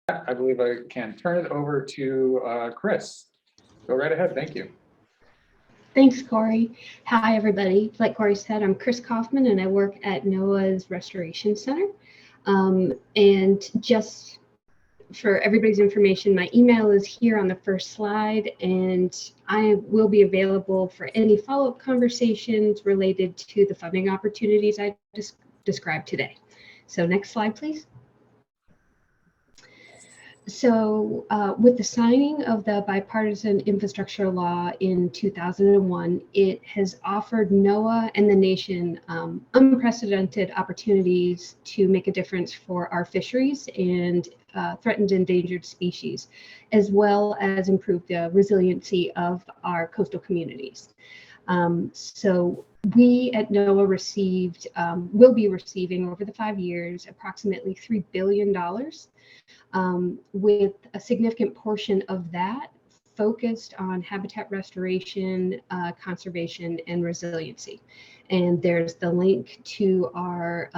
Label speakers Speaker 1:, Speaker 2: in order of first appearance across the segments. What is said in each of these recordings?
Speaker 1: I believe I can turn it over to Kris. Go right ahead. Thank you.
Speaker 2: Thanks, Corey. Hi, everybody. Like Corey said, I'm Kris Kaufman, and I work at NOAA's Restoration Center. And just for everybody's information, my email is here on the first slide, and I will be available for any follow-up conversations related to the funding opportunities I described today. So next slide, please. So with the signing of the Bipartisan Infrastructure Law in 2001, it has offered NOAA and the nation unprecedented opportunities to make a difference for our fisheries and threatened endangered species, as well as improve the resiliency of our coastal communities. So we at NOAA will be receiving over the 5 years approximately $3 billion, with a significant portion of that focused on habitat restoration, conservation, and resiliency. And there's the link to our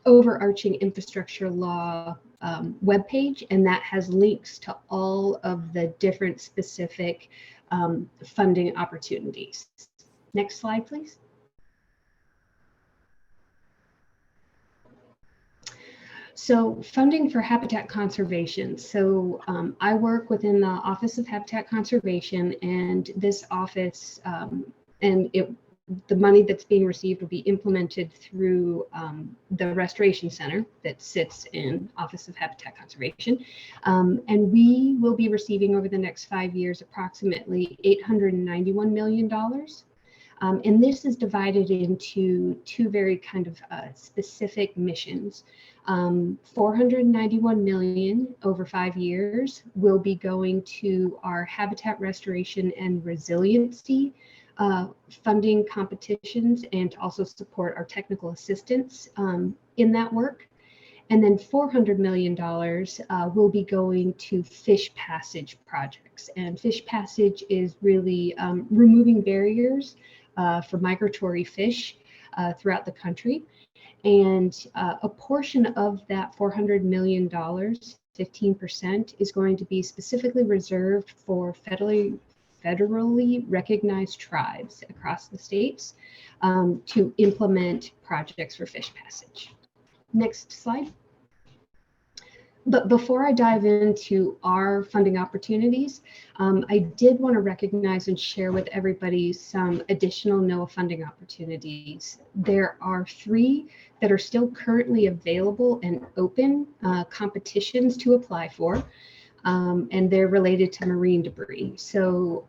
Speaker 2: overarching infrastructure law webpage, and that has links to all of the different specific funding opportunities. Next slide, please. So funding for habitat conservation. So I work within the Office of Habitat Conservation, and this office the money that's being received will be implemented through the Restoration Center that sits in Office of Habitat Conservation. And we will be receiving over the next 5 years approximately $891 million. And this is divided into two very kind of specific missions. 491 million over 5 years will be going to our habitat restoration and resiliency funding competitions, and to also support our technical assistance in that work. And then $400 million will be going to fish passage projects. And fish passage is really removing barriers for migratory fish throughout the country. And a portion of that $400 million, 15%, is going to be specifically reserved for federally recognized tribes across the states to implement projects for fish passage. Next slide. But before I dive into our funding opportunities, I did want to recognize and share with everybody some additional NOAA funding opportunities. There are 3 that are still currently available and open competitions to apply for, and they're related to marine debris. So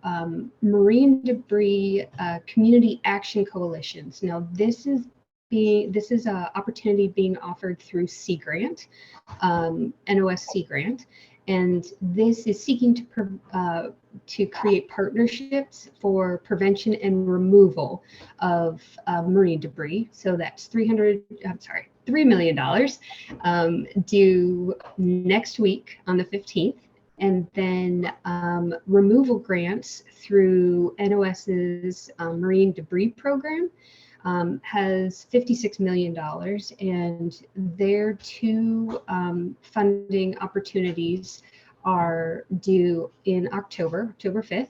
Speaker 2: marine debris community action coalitions. Now this is an opportunity being offered through Sea Grant, NOS Sea Grant, and this is seeking to create partnerships for prevention and removal of marine debris. So that's $3 million due next week on the 15th. And then removal grants through NOS's marine debris program has $56 million, and their 2 funding opportunities are due in October 5th.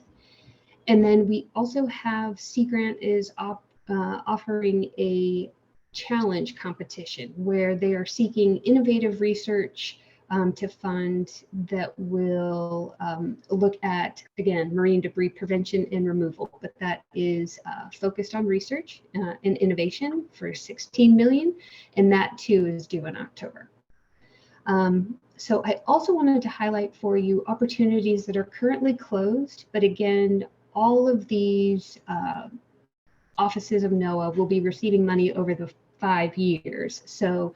Speaker 2: And then we also have Sea Grant is offering a challenge competition where they are seeking innovative research to fund that will look at, again, marine debris prevention and removal, but that is focused on research and innovation for $16 million, and that too is due in October. So I also wanted to highlight for you opportunities that are currently closed, but again, all of these offices of NOAA will be receiving money over the 5 years. So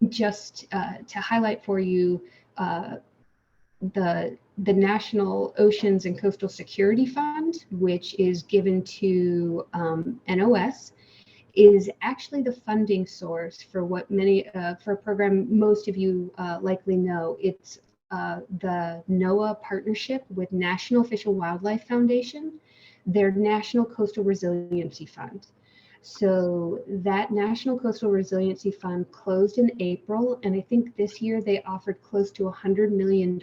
Speaker 2: just to highlight for you, the National Oceans and Coastal Security Fund, which is given to NOS, is actually the funding source for what for a program most of you likely know. It's the NOAA partnership with National Fish and Wildlife Foundation, their National Coastal Resiliency Fund. So that National Coastal Resiliency Fund closed in April, and I think this year they offered close to $100 million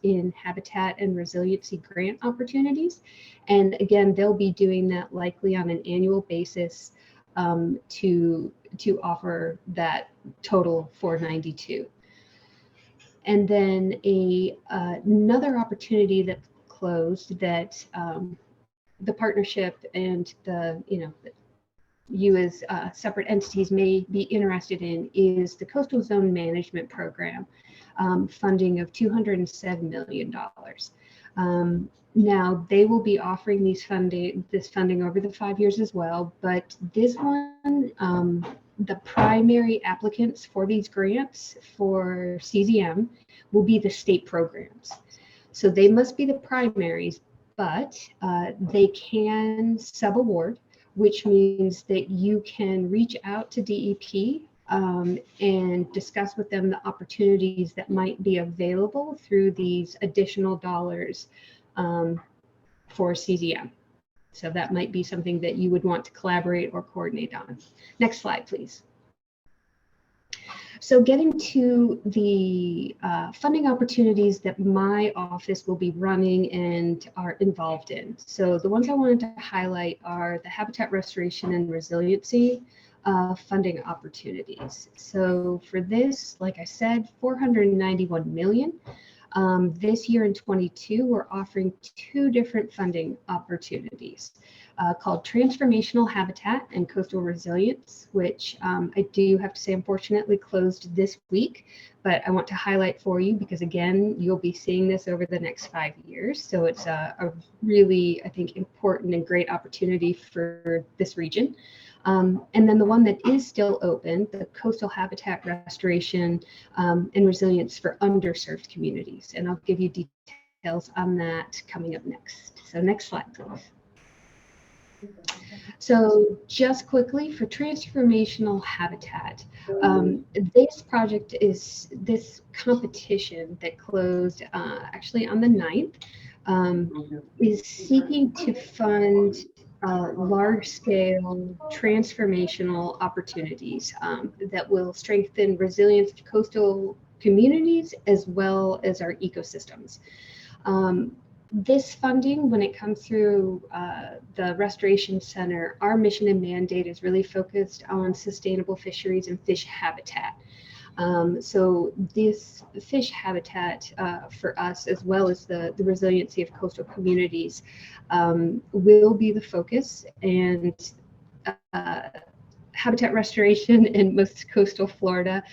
Speaker 2: in habitat and resiliency grant opportunities. And again, they'll be doing that likely on an annual basis to offer that total 492. And then another opportunity that closed that the partnership and you as separate entities may be interested in is the Coastal Zone Management Program, funding of $207 million. Now they will be offering this funding over the 5 years as well, but this one, the primary applicants for these grants for CZM will be the state programs. So they must be the primaries, but they can sub-award, which means that you can reach out to DEP and discuss with them the opportunities that might be available through these additional dollars for CZM. So that might be something that you would want to collaborate or coordinate on. Next slide, please. So getting to the funding opportunities that my office will be running and are involved in. So the ones I wanted to highlight are the habitat restoration and resiliency funding opportunities. So for this, like I said, $491 million. This year in 22, we're offering 2 different funding opportunities called Transformational Habitat and Coastal Resilience, which I do have to say, unfortunately, closed this week, but I want to highlight for you because, again, you'll be seeing this over the next 5 years. So it's a really, I think, important and great opportunity for this region. And then the one that is still open, the Coastal Habitat Restoration and Resilience for Underserved Communities. And I'll give you details on that coming up next. So next slide, please. So just quickly for transformational habitat, this project is this competition that closed actually on the 9th, is seeking to fund large-scale transformational opportunities that will strengthen resilience of coastal communities as well as our ecosystems. This funding, when it comes through the Restoration Center, our mission and mandate is really focused on sustainable fisheries and fish habitat. So this fish habitat for us, as well as the resiliency of coastal communities, will be the focus, and habitat restoration in most coastal Florida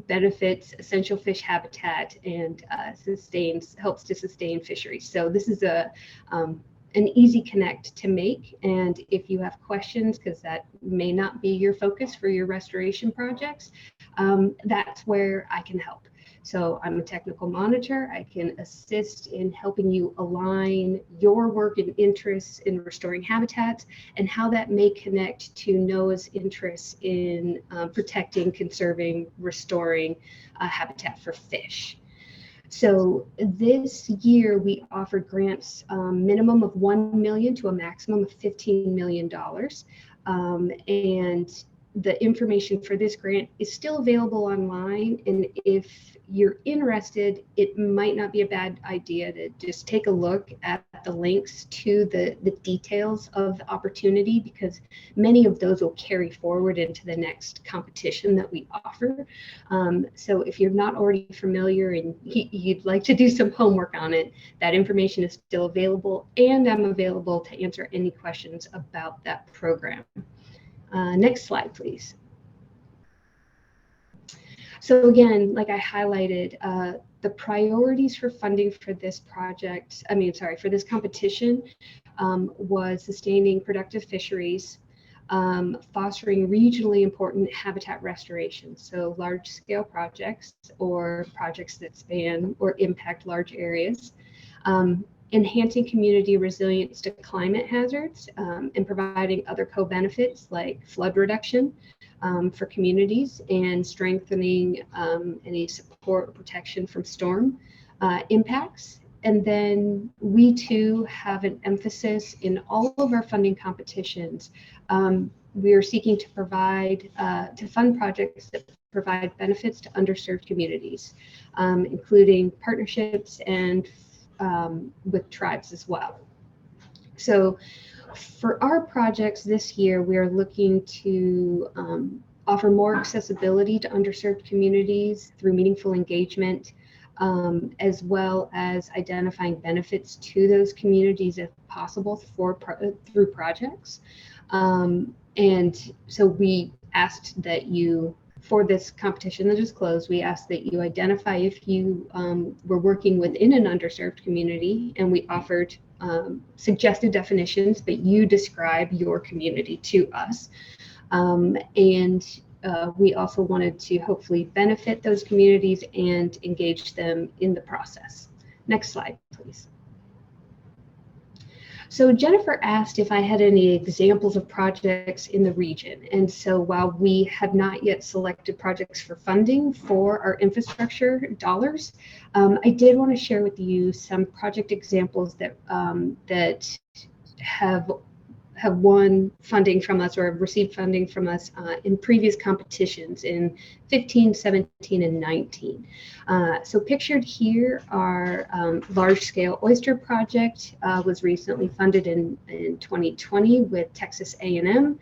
Speaker 2: benefits essential fish habitat and helps to sustain fisheries. So this is an easy connect to make. And if you have questions, because that may not be your focus for your restoration projects, that's where I can help. So I'm a technical monitor. I can assist in helping you align your work and interests in restoring habitats and how that may connect to NOAA's interests in protecting, conserving, restoring habitat for fish. So this year we offered grants minimum of $1 million to a maximum of $15 million. And the information for this grant is still available online. And if you're interested, it might not be a bad idea to just take a look at the links to the details of the opportunity, because many of those will carry forward into the next competition that we offer. So if you're not already familiar and you'd like to do some homework on it, that information is still available, and I'm available to answer any questions about that program. Next slide, please. So again, like I highlighted, the priorities for funding for this project, for this competition was sustaining productive fisheries, fostering regionally important habitat restoration, so large scale projects or projects that span or impact large areas, enhancing community resilience to climate hazards, and providing other co-benefits like flood reduction for communities, and strengthening any support or protection from storm impacts, And then we too have an emphasis in all of our funding competitions. We are seeking to fund projects that provide benefits to underserved communities, including partnerships and with tribes as well. So for our projects this year, we are looking to offer more accessibility to underserved communities through meaningful engagement, as well as identifying benefits to those communities if possible through projects. And so we asked that you, for this competition that is closed, we asked that you identify if you were working within an underserved community, and we offered suggested definitions, but you describe your community to us. We also wanted to hopefully benefit those communities and engage them in the process. Next slide, please. So Jennifer asked if I had any examples of projects in the region. And so while we have not yet selected projects for funding for our infrastructure dollars, I did want to share with you some project examples that have won funding from us or have received funding from us in previous competitions in 15, 17, and 19. So pictured here are large-scale oyster project was recently funded in 2020 with Texas A&M.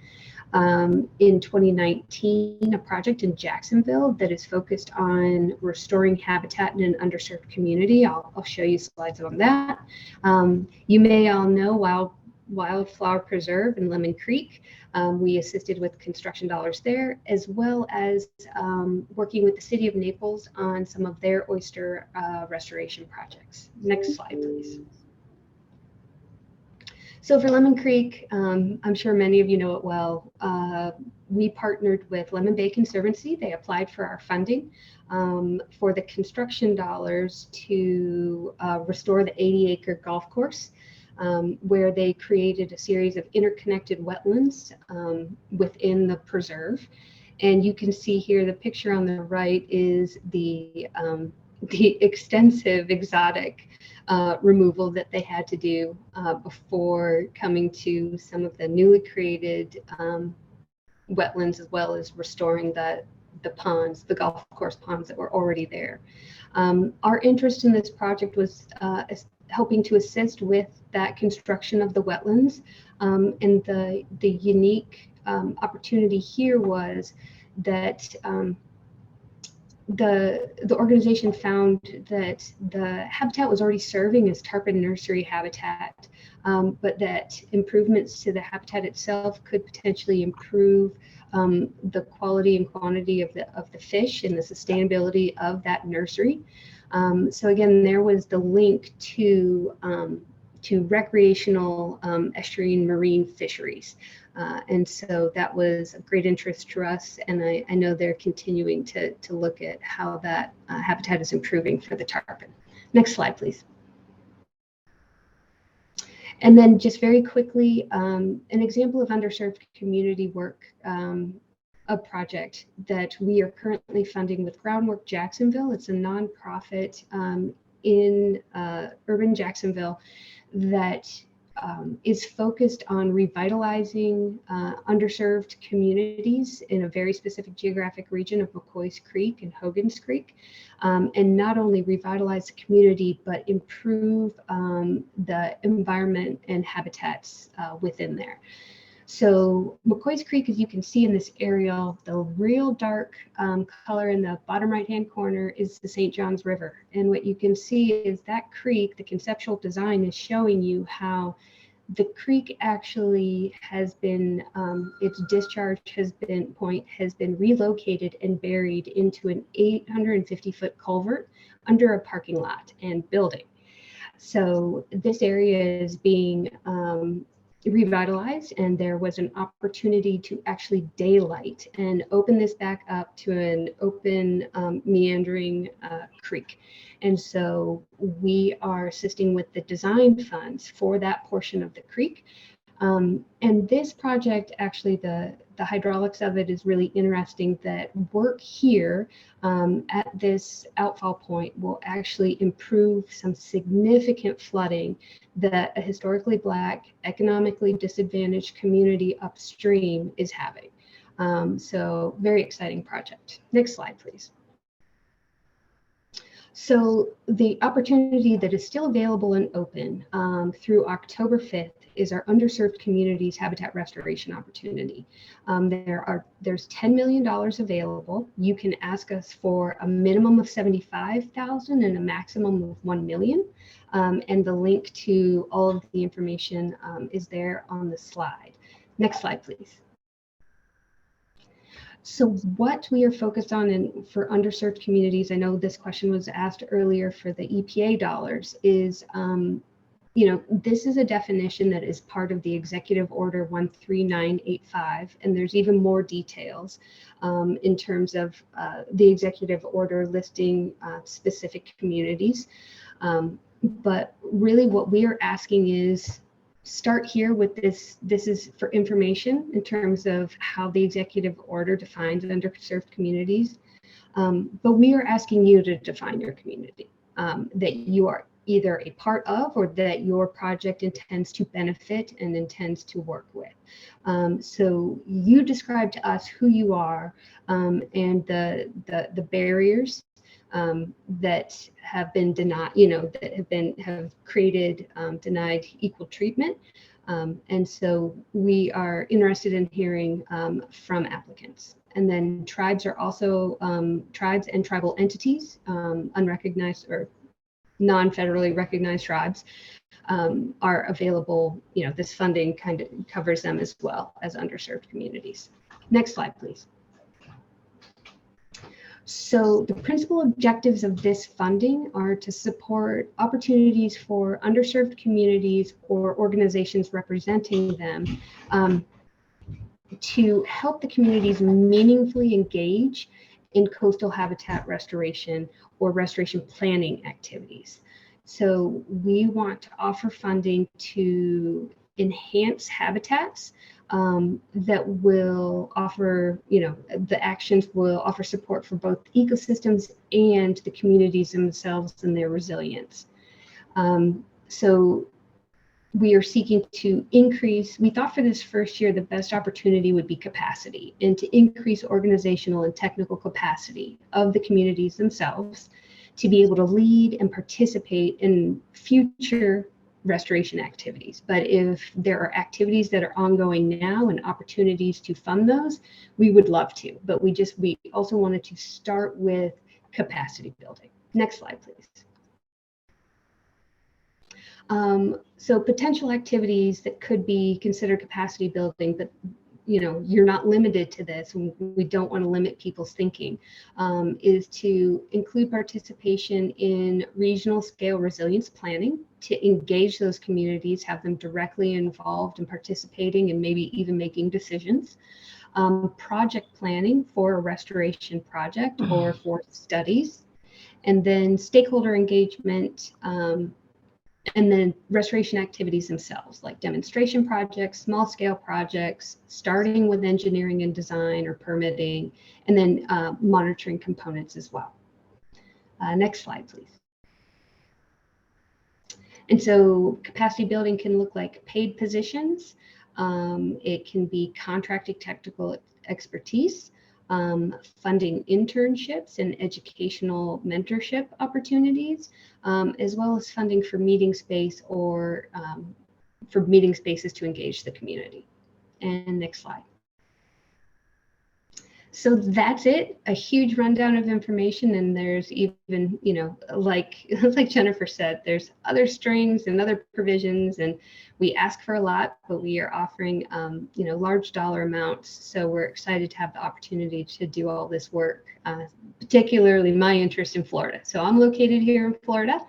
Speaker 2: In 2019, a project in Jacksonville that is focused on restoring habitat in an underserved community. I'll show you slides on that. You may all know Wildflower Preserve in Lemon Creek. We assisted with construction dollars there, as well as working with the City of Naples on some of their oyster restoration projects. Next slide, please. So for Lemon Creek, I'm sure many of you know it well. We partnered with Lemon Bay Conservancy. They applied for our funding for the construction dollars to restore the 80-acre golf course, where they created a series of interconnected wetlands within the preserve. And you can see here, the picture on the right is the extensive exotic removal that they had to do before coming to some of the newly created wetlands, as well as restoring the ponds, the golf course ponds that were already there. Our interest in this project was helping to assist with that construction of the wetlands. And the unique opportunity here was that the organization found that the habitat was already serving as tarpon nursery habitat, but that improvements to the habitat itself could potentially improve the quality and quantity of the fish and the sustainability of that nursery. So again, there was the link to recreational estuarine marine fisheries. And so that was of great interest to us, and I know they're continuing to look at how that habitat is improving for the tarpon. Next slide, please. And then just very quickly, an example of underserved community work, a project that we are currently funding with Groundwork Jacksonville. It's a nonprofit in urban Jacksonville that is focused on revitalizing underserved communities in a very specific geographic region of McCoy's Creek and Hogan's Creek, and not only revitalize the community, but improve the environment and habitats within there. So McCoy's Creek, as you can see in this aerial, the real dark color in the bottom right-hand corner is the St. Johns River. And what you can see is that creek, the conceptual design is showing you how the creek actually has been, its discharge point has been relocated and buried into an 850-foot culvert under a parking lot and building. So this area is being revitalized, and there was an opportunity to actually daylight and open this back up to an open meandering creek. And so we are assisting with the design funds for that portion of the creek. And this project, actually, the hydraulics of it is really interesting. That work here at this outfall point will actually improve some significant flooding that a historically Black, economically disadvantaged community upstream is having. So very exciting project. Next slide, please. So the opportunity that is still available and open through October 5th is our Underserved Communities Habitat Restoration Opportunity. There's $10 million available. You can ask us for a minimum of $75,000 and a maximum of $1 million. And the link to all of the information is there on the slide. Next slide, please. So what we are focused on for underserved communities, I know this question was asked earlier for the EPA dollars, is, this is a definition that is part of the Executive Order 13985, and there's even more details in terms of the Executive Order listing specific communities. But really what we are asking is, start here with this. This is for information in terms of how the executive order defines underserved communities. But we are asking you to define your community that you are either a part of or that your project intends to benefit and intends to work with. So you describe to us who you are and the barriers that have been denied, that have created denied equal treatment. And so we are interested in hearing from applicants. And then tribes are also, tribes and tribal entities, unrecognized or non-federally recognized tribes are available. This funding kind of covers them as well as underserved communities. Next slide, please. So the principal objectives of this funding are to support opportunities for underserved communities or organizations representing them to help the communities meaningfully engage in coastal habitat restoration or restoration planning activities. So we want to offer funding to enhance habitats that will offer, the actions will offer support for both ecosystems and the communities themselves and their resilience. So we are seeking to increase, we thought for this first year, the best opportunity would be capacity, and to increase organizational and technical capacity of the communities themselves to be able to lead and participate in future restoration activities. But if there are activities that are ongoing now and opportunities to fund those, we would love to, but we also wanted to start with capacity building. Next slide, please. So potential activities that could be considered capacity building, but you're not limited to this, and we don't want to limit people's thinking, is to include participation in regional scale resilience planning, to engage those communities, have them directly involved in participating and maybe even making decisions. Project planning for a restoration project or for studies, and then stakeholder engagement, and then restoration activities themselves, like demonstration projects, small scale projects, starting with engineering and design or permitting, and then monitoring components as well. Next slide, please. And so capacity building can look like paid positions. It can be contracting technical expertise, funding internships and educational mentorship opportunities, as well as funding for meeting space or for meeting spaces to engage the community. And next slide. So that's it, a huge rundown of information, and there's even, like Jennifer said, there's other strings and other provisions, and we ask for a lot, but we are offering, large dollar amounts. So we're excited to have the opportunity to do all this work, particularly my interest in Florida. So I'm located here in Florida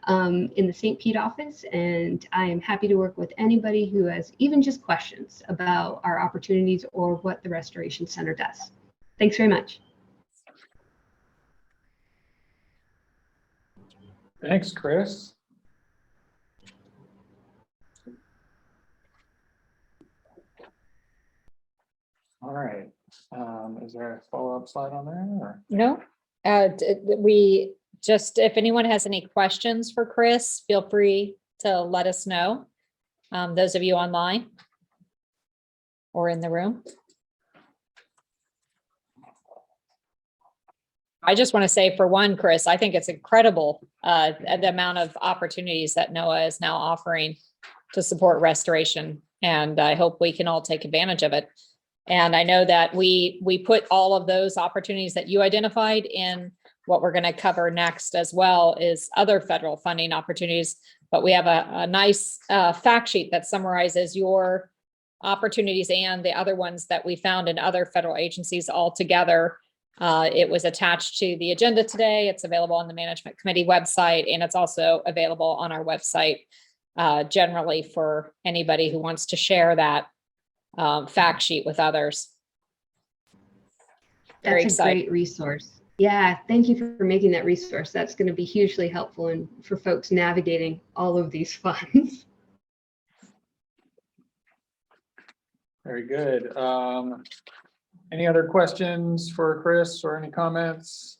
Speaker 2: in the St. Pete office, and I am happy to work with anybody who has even just questions about our opportunities or what the Restoration Center does. Thanks very much.
Speaker 1: Thanks, Kris. All right. Is there a follow-up slide on there or?
Speaker 3: No, we just, if anyone has any questions for Kris, feel free to let us know. Those of you online or in the room. I just want to say for one, Kris, I think it's incredible, the amount of opportunities that NOAA is now offering to support restoration. And I hope we can all take advantage of it. And I know that we put all of those opportunities that you identified in what we're going to cover next, as well as other federal funding opportunities. But we have a nice fact sheet that summarizes your opportunities and the other ones that we found in other federal agencies all together. It was attached to the agenda today. It's available on the Management Committee website, and it's also available on our website generally for anybody who wants to share that fact sheet with others. Very
Speaker 2: That's a
Speaker 3: exciting.
Speaker 2: great resource. Yeah, thank you for making that resource. That's going to be hugely helpful and for folks navigating all of these funds.
Speaker 1: Very good. Any other questions for Kris or any comments?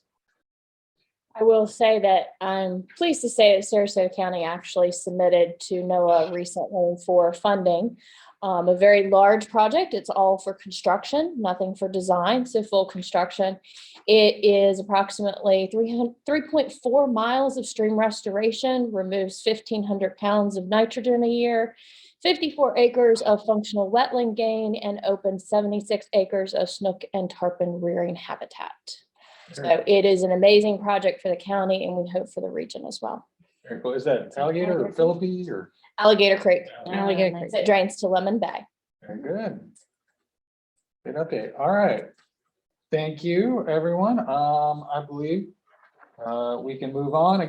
Speaker 4: I will say that I'm pleased to say that Sarasota County actually submitted to NOAA recently for funding a very large project. It's all for construction, nothing for design, so full construction. It is approximately 3.4 miles of stream restoration, removes 1,500 pounds of nitrogen a year, 54 acres of functional wetland gain, and opens 76 acres of snook and tarpon rearing habitat. So it is an amazing project for the county, and we hope for the region as well.
Speaker 1: Very cool. Is that alligator or Philippines or?
Speaker 4: Alligator Creek.
Speaker 3: Alligator Creek.
Speaker 4: It drains to Lemon Bay.
Speaker 1: Very good. Good update. All right. Thank you, everyone. I believe we can move on.